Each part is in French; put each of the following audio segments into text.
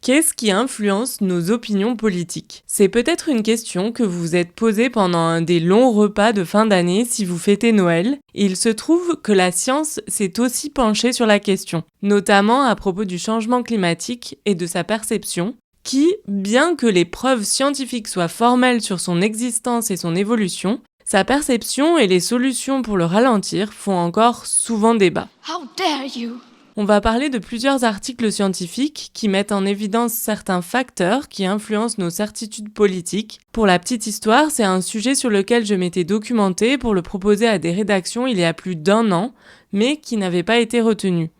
Qu'est-ce qui influence nos opinions politiques? C'est peut-être une question que vous vous êtes posée pendant un des longs repas de fin d'année si vous fêtez Noël. Et il se trouve que la science s'est aussi penchée sur la question, notamment à propos du changement climatique et de sa perception, qui, bien que les preuves scientifiques soient formelles sur son existence et son évolution, sa perception et les solutions pour le ralentir font encore souvent débat. How dare you! On va parler de plusieurs articles scientifiques qui mettent en évidence certains facteurs qui influencent nos certitudes politiques. Pour la petite histoire, c'est un sujet sur lequel je m'étais documentée pour le proposer à des rédactions il y a plus d'1 an, mais qui n'avait pas été retenu.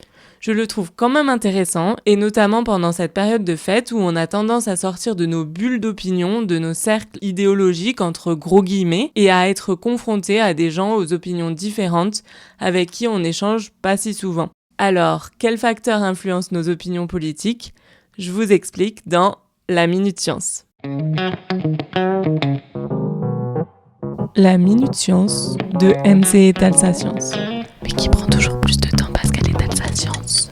Je le trouve quand même intéressant, et notamment pendant cette période de fête où on a tendance à sortir de nos bulles d'opinion, de nos cercles idéologiques entre gros guillemets, et à être confronté à des gens aux opinions différentes avec qui on n'échange pas si souvent. Alors, quels facteurs influencent nos opinions politiques? Je vous explique dans la Minute Science. La Minute Science de MC et Talsa Science. Mais qui prend toujours plus de temps parce qu'elle est Talsa Science.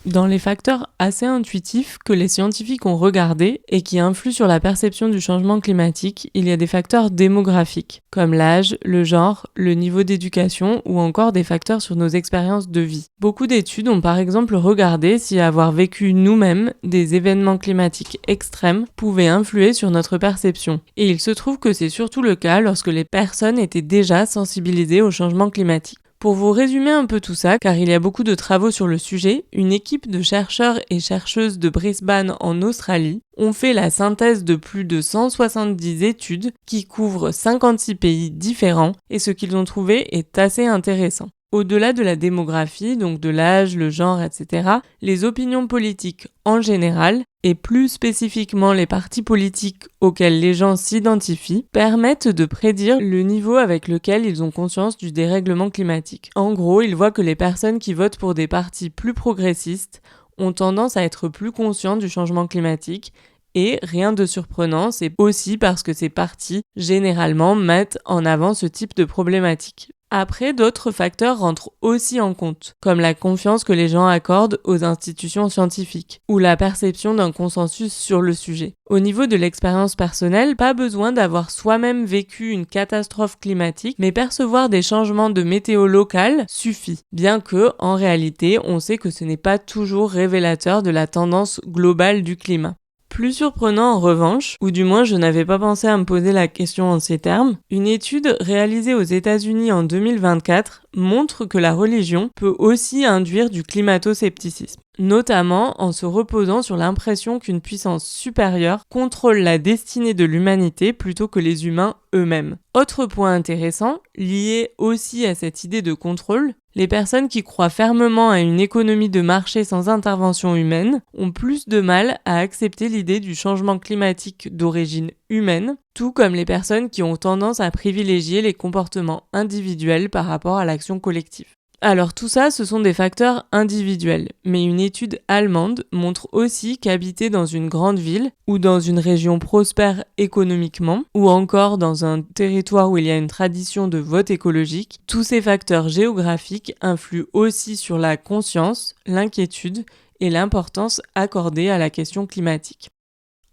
Dans les facteurs assez intuitifs que les scientifiques ont regardés et qui influent sur la perception du changement climatique, il y a des facteurs démographiques, comme l'âge, le genre, le niveau d'éducation ou encore des facteurs sur nos expériences de vie. Beaucoup d'études ont par exemple regardé si avoir vécu nous-mêmes des événements climatiques extrêmes pouvait influer sur notre perception. Et il se trouve que c'est surtout le cas lorsque les personnes étaient déjà sensibilisées au changement climatique. Pour vous résumer un peu tout ça, car il y a beaucoup de travaux sur le sujet, une équipe de chercheurs et chercheuses de Brisbane en Australie ont fait la synthèse de plus de 170 études qui couvrent 56 pays différents et ce qu'ils ont trouvé est assez intéressant. Au-delà de la démographie, donc de l'âge, le genre, etc., les opinions politiques en général, et plus spécifiquement les partis politiques auxquels les gens s'identifient, permettent de prédire le niveau avec lequel ils ont conscience du dérèglement climatique. En gros, ils voient que les personnes qui votent pour des partis plus progressistes ont tendance à être plus conscients du changement climatique. Et rien de surprenant, c'est aussi parce que ces partis, généralement, mettent en avant ce type de problématique. Après, d'autres facteurs rentrent aussi en compte, comme la confiance que les gens accordent aux institutions scientifiques, ou la perception d'un consensus sur le sujet. Au niveau de l'expérience personnelle, pas besoin d'avoir soi-même vécu une catastrophe climatique, mais percevoir des changements de météo locale suffit, bien que, en réalité, on sait que ce n'est pas toujours révélateur de la tendance globale du climat. Plus surprenant en revanche, ou du moins je n'avais pas pensé à me poser la question en ces termes, une étude réalisée aux États-Unis en 2024 montre que la religion peut aussi induire du climato-scepticisme, notamment en se reposant sur l'impression qu'une puissance supérieure contrôle la destinée de l'humanité plutôt que les humains eux-mêmes. Autre point intéressant, lié aussi à cette idée de contrôle, les personnes qui croient fermement à une économie de marché sans intervention humaine ont plus de mal à accepter l'idée du changement climatique d'origine humaine, tout comme les personnes qui ont tendance à privilégier les comportements individuels par rapport à l'action collective. Alors tout ça, ce sont des facteurs individuels, mais une étude allemande montre aussi qu'habiter dans une grande ville ou dans une région prospère économiquement, ou encore dans un territoire où il y a une tradition de vote écologique, tous ces facteurs géographiques influent aussi sur la conscience, l'inquiétude et l'importance accordée à la question climatique.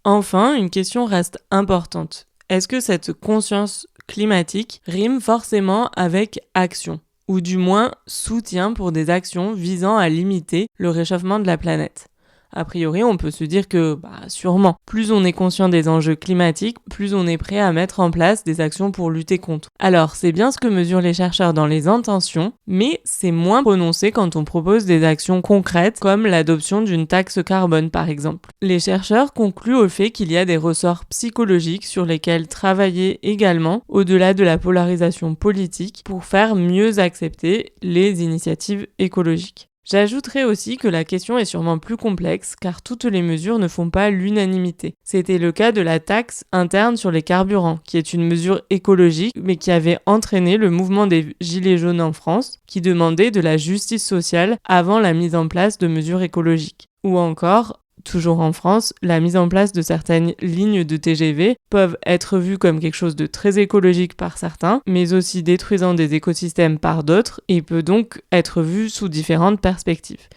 Enfin, une question reste importante. Est-ce que cette conscience climatique rime forcément avec action ? Ou du moins soutien pour des actions visant à limiter le réchauffement de la planète. A priori, on peut se dire que, sûrement, plus on est conscient des enjeux climatiques, plus on est prêt à mettre en place des actions pour lutter contre. Alors, c'est bien ce que mesurent les chercheurs dans les intentions, mais c'est moins prononcé quand on propose des actions concrètes, comme l'adoption d'une taxe carbone, par exemple. Les chercheurs concluent au fait qu'il y a des ressorts psychologiques sur lesquels travailler également, au-delà de la polarisation politique, pour faire mieux accepter les initiatives écologiques. J'ajouterai aussi que la question est sûrement plus complexe car toutes les mesures ne font pas l'unanimité. C'était le cas de la taxe interne sur les carburants, qui est une mesure écologique mais qui avait entraîné le mouvement des Gilets jaunes en France, qui demandait de la justice sociale avant la mise en place de mesures écologiques. Ou encore, toujours en France, la mise en place de certaines lignes de TGV peuvent être vues comme quelque chose de très écologique par certains, mais aussi détruisant des écosystèmes par d'autres, et peut donc être vue sous différentes perspectives.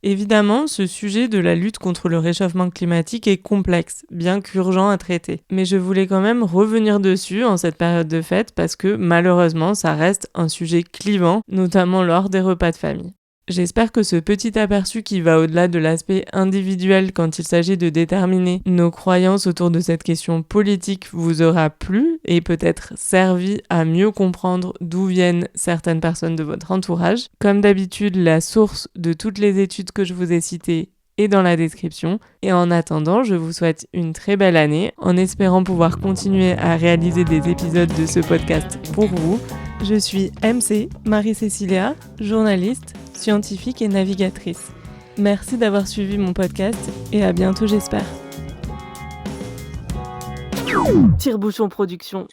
Évidemment, ce sujet de la lutte contre le réchauffement climatique est complexe, bien qu'urgent à traiter. Mais je voulais quand même revenir dessus en cette période de fête parce que malheureusement, ça reste un sujet clivant, notamment lors des repas de famille. J'espère que ce petit aperçu qui va au-delà de l'aspect individuel quand il s'agit de déterminer nos croyances autour de cette question politique vous aura plu et peut-être servi à mieux comprendre d'où viennent certaines personnes de votre entourage. Comme d'habitude, la source de toutes les études que je vous ai citées est dans la description. Et en attendant, je vous souhaite une très belle année en espérant pouvoir continuer à réaliser des épisodes de ce podcast pour vous. Je suis MC, Marie-Cécilia, journaliste, scientifique et navigatrice. Merci d'avoir suivi mon podcast et à bientôt j'espère. Tire-bouchon production.